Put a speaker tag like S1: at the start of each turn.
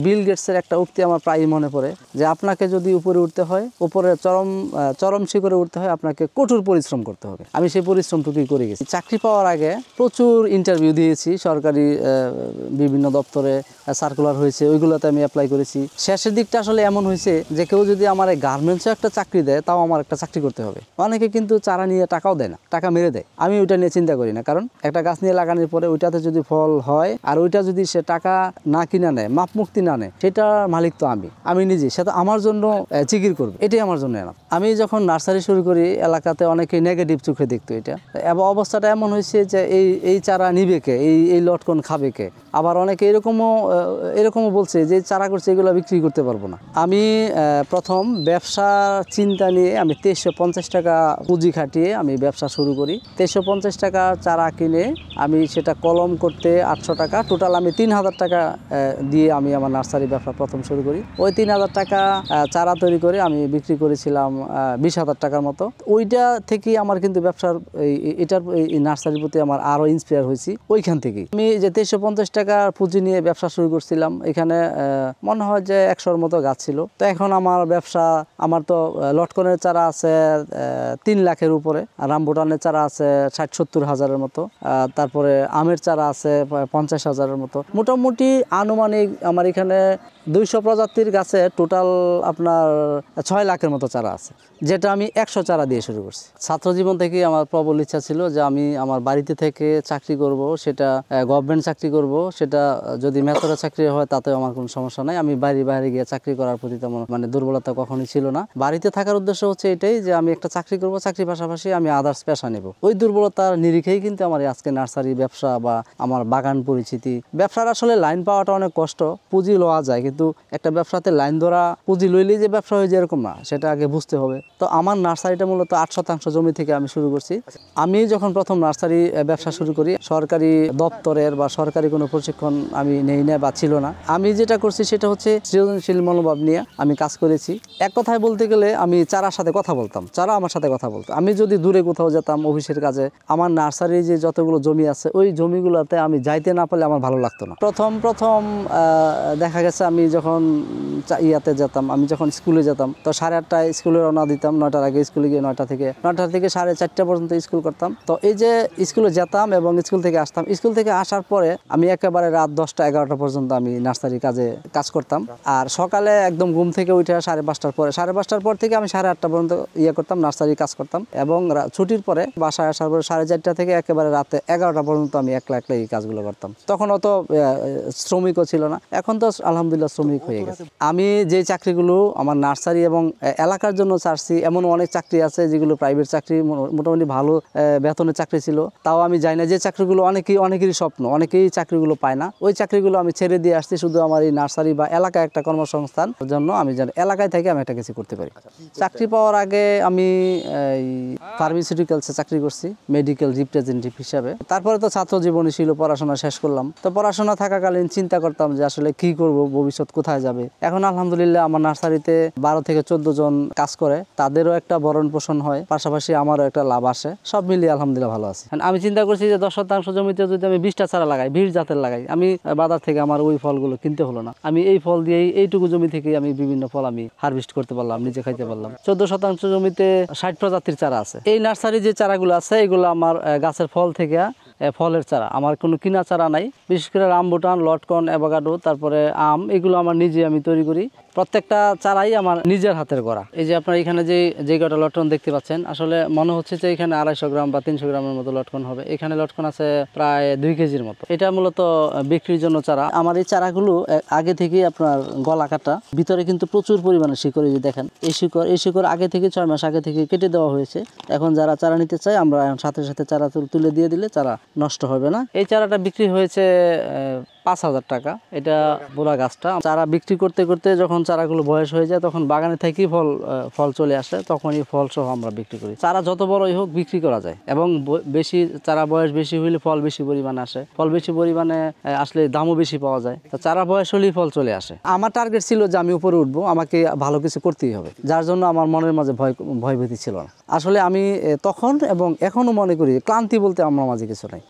S1: বিল গেটসের একটা উক্তি আমার প্রায়ই মনে পড়ে যে আপনাকে যদি উপরে উঠতে হয়, উপরে চরম শিখরে উঠতে হয়, আপনাকে কঠোর পরিশ্রম করতে হবে। আমি সেই পরিশ্রমটুকুই করে গেছি। চাকরি পাওয়ার আগে প্রচুর ইন্টারভিউ দিয়েছি, সরকারি বিভিন্ন দপ্তরে সার্কুলার হয়েছে, ওইগুলোতে আমি অ্যাপ্লাই করেছি। শেষের দিকটা আসলে এমন হয়েছে যে কেউ যদি আমার এই গার্মেন্টসে একটা চাকরি দেয়, তাও আমার একটা চাকরি করতে হবে। অনেকে কিন্তু চারা নিয়ে টাকাও দেয় না, টাকা মেরে দেয়। আমি ওইটা নিয়ে চিন্তা করি না, কারণ একটা গাছ নিয়ে লাগানোর পরে ওইটাতে যদি ফল হয় আর ওইটা যদি সে টাকা না কিনা নেয়, মাপ মুক্তি না নেয়, সেটার মালিক তো আমি নিজে, সে তো আমার জন্য জিকির করবে, এটাই আমার জন্য এনাফ। আমি যখন নার্সারি শুরু করি, এলাকাতে অনেকে নেগেটিভ চোখে দেখতো এটা, এবং অবস্থাটা এমন হয়েছে যে এই চারা নিবে কে, এই লটকন খাবে কে। আবার অনেকে এরকমও বলছে যে চারা করছে, এগুলো বিক্রি করতে পারবো না। আমি প্রথম ব্যবসার চিন্তা নিয়ে আমি 2350 টাকা পুঁজি খাটিয়ে আমি ব্যবসা শুরু করি। 2350 টাকা চারা কিনে আমি সেটা কলম করতে 800 টাকা, টোটাল আমি 3000 টাকা দিয়ে আমি আমার নার্সারি ব্যবসা প্রথম শুরু করি। ওই 3000 টাকা চারা তৈরি করে আমি বিক্রি করেছিলাম 20,000 টাকার মতো। ওইটা থেকেই আমার কিন্তু ব্যবসার এই নার্সারির প্রতি আমার আরও ইন্সপায়ার হয়েছি। ওইখান থেকেই আমি যে 2350 টাকা পুঁজি নিয়ে ব্যবসা শুরু করছিলাম, এখানে মনে হয় যে 100-র মতো গাছ ছিল। তো এখন আমার ব্যবসা, আমার তো লটকনের চারা আছে 3 লাখের উপরে, আর রামবুটানের চারা আছে 60-70 হাজারের মতো, তারপরে আমের চারা আছে 50 হাজারের মতো। মোটামুটি আনুমানিক আমার এখানে 200 প্রজাতির গাছে টোটাল আপনার 6 লাখের মতো চারা আছে, যেটা আমি 100 চারা দিয়ে শুরু করছি। ছাত্র জীবন থেকে আমার প্রবল ইচ্ছা ছিল যে আমি আমার বাড়িতে থেকে চাকরি করব, সেটা গভর্নমেন্ট চাকরি করব, সেটা যদি মেথরে চাকরি হয় তাতেও আমার কোনো সমস্যা নাই। আমি বাইরে গিয়ে চাকরি করার প্রতি তেমন দুর্বলতা কখনোই ছিল না। বাড়িতে থাকার উদ্দেশ্য হচ্ছে এটাই যে আমি একটা চাকরি করব, চাকরির পাশাপাশি আমি আদার্স পেশা নেব। ওই দুর্বলতার নিরিখেই কিন্তু আমার আজকে নার্সারি ব্যবসা বা আমার বাগান পরিচিতি। ব্যবসার আসলে লাইন পাওয়াটা অনেক কষ্ট, পুঁজি লওয়া যায়, কিন্তু একটা ব্যবসাতে লাইন ধরা পুঁজি লইলেই যে ব্যবসা হয়ে যায় এরকম না, সেটা আগে বুঝতে হবে। তো আমার নার্সারিটা মূলত 8% জমি থেকে আমি শুরু করছি। আমি যখন প্রথম নার্সারি ব্যবসা শুরু করি, সরকারি দপ্তরের বা সরকারি কোনো প্রশিক্ষণ আমি নেই না বা ছিল না। আমি যেটা করছি সেটা হচ্ছে সৃজনশীল মনোভাব নিয়ে আমি কাজ করেছি। এক কথায় বলতে গেলে আমি চারার সাথে কথা বলতাম, চারা আমার সাথে কথা বলতো। আমি যদি দূরে কোথাও যেতাম অফিসের কাজে, আমার নার্সারির যে যতগুলো জমি আছে ওই জমিগুলোতে আমি যাইতে না পারলে আমার ভালো লাগতো না। প্রথম দেখা গেছে আমি যখন ইয়াতে যেতাম, আমি যখন স্কুলে যেতাম, তো 8:30টায় স্কুলে রওনা দিতাম, 9টার আগে স্কুলে গিয়ে 9টা থেকে 4:30 পর্যন্ত স্কুল করতাম। তো এই যে স্কুলে যেতাম এবং স্কুল থেকে আসতাম, স্কুল থেকে আসার পরে আমি একেবারে রাত 10টা-11টা পর্যন্ত আমি নার্সারি কাজ করতাম। আর সকালে একদম ঘুম থেকে উঠে 5:30টার পর থেকে আমি 8:30টা পর্যন্ত করতাম, নার্সারি কাজ করতাম। এবং ছুটির পরে বাসায় আসার পরে 4:30টা থেকে একেবারে রাতে 11টা পর্যন্ত আমি একলা এই কাজগুলো করতাম। তখন অত শ্রমিকও ছিল না, এখন তো আলহামদুলিল্লাহ শ্রমিক হয়ে গেছে। আমি যে চাকরিগুলো আমার নার্সারি এবং এলাকার জন্য চাচ্ছি, এমন অনেক চাকরি আছে যেগুলো প্রাইভেট চাকরি, মোটামুটি ভালো বেতনের চাকরি ছিল, তাও আমি যাই না। যে চাকরিগুলো অনেকেরই স্বপ্ন, অনেকেই চাকরিগুলো পায় না, ওই চাকরিগুলো আমি ছেড়ে দিয়ে আসছি শুধু আমার এই নার্সারি বা এলাকায় একটা কর্মসংস্থান জন্য। আমি জানি এলাকায় থেকে আমি একটা কিছু করতে পারি। চাকরি পাওয়ার আগে আমি ফার্মাসিউটিক্যালসে চাকরি করছি মেডিকেল রিপ্রেজেন্টেটিভ হিসাবে। তারপরে তো ছাত্র জীবনে ছিল, পড়াশোনা শেষ করলাম। তো পড়াশোনা থাকাকালীন চিন্তা করতাম যে আসলে কি করব, ভবিষ্যৎ কোথায় যাবে। এখন আলহামদুলিল্লাহ আমার নার্সারিতে 12 থেকে 14 জন কাজ করে, তাদেরও একটা ভরণ পোষণ হয়, পাশাপাশি আমারও একটা লাভ আসে। সব মিলিয়ে আলহামদুলিল্লাহ ভালো আছে। আমি চিন্তা করছি যে 10% জমিতে যদি আমি 20টা চারা লাগাই, 20 জাতের লাগাই, আমি বাজার থেকে আমার ওই ফলগুলো কিনতে হলো না। আমি এই ফল দিয়েই, এইটুকু জমি থেকে আমি বিভিন্ন ফল আমি হারভেস্ট করতে পারলাম, নিজে খাইতে পারলাম। 14% জমিতে 60 প্রজাতির চারা আছে। এই নার্সারি যে চারাগুলো আছে এগুলো আমার গাছের ফল থেকে, ফলের চারা, আমার কোনো কিনা চারা নাই। বিশেষ করে রামবুটান, লটকন, অ্যাভোকাডো, তারপরে আম, এগুলো আমার নিজে আমি তৈরি করি। প্রত্যেকটা চারাই আমার নিজের হাতের করা। এই যে আপনার এখানে যে কটা লটকন দেখতে পাচ্ছেন, আসলে মনে হচ্ছে যে এখানে 250 গ্রাম বা 300 গ্রামের মতো লটকন হবে। এখানে লটকন আছে প্রায় 2 কেজির মতো। এটা মূলত বিক্রির জন্য চারা। আমার এই চারাগুলো আগে থেকে আপনার গলা কাটা, ভিতরে কিন্তু প্রচুর পরিমাণে শিকড়। এই যে দেখেন, এই শিকড় আগে থেকে 6 মাস আগে থেকে কেটে দেওয়া হয়েছে। এখন যারা চারা নিতে চায় আমরা সাথে সাথে চারা তুলে দিয়ে দিলে চারা নষ্ট হবে না। এই চারাটা বিক্রি হয়েছে 5,000 টাকা। এটা পুরা গাছটা। চারা বিক্রি করতে করতে যখন চারাগুলো বয়স হয়ে যায়, তখন বাগানে থেকেই ফল চলে আসে, তখন এই ফল সহ আমরা বিক্রি করি। চারা যত বড়ই হোক বিক্রি করা যায়, এবং বেশি চারা বয়স বেশি হইলে ফল বেশি পরিমাণে আসে, ফল বেশি পরিমাণে আসলে দামও বেশি পাওয়া যায়। তো চারা বয়স হলেই ফল চলে আসে। আমার টার্গেট ছিল যে আমি উপরে উঠবো, আমাকে ভালো কিছু করতেই হবে, যার জন্য আমার মনের মাঝে ভয়ভীতি ছিল না। আসলে আমি তখন এবং এখনো মনে করি ক্লান্তি বলতে আমার মাঝে কিছু নাই।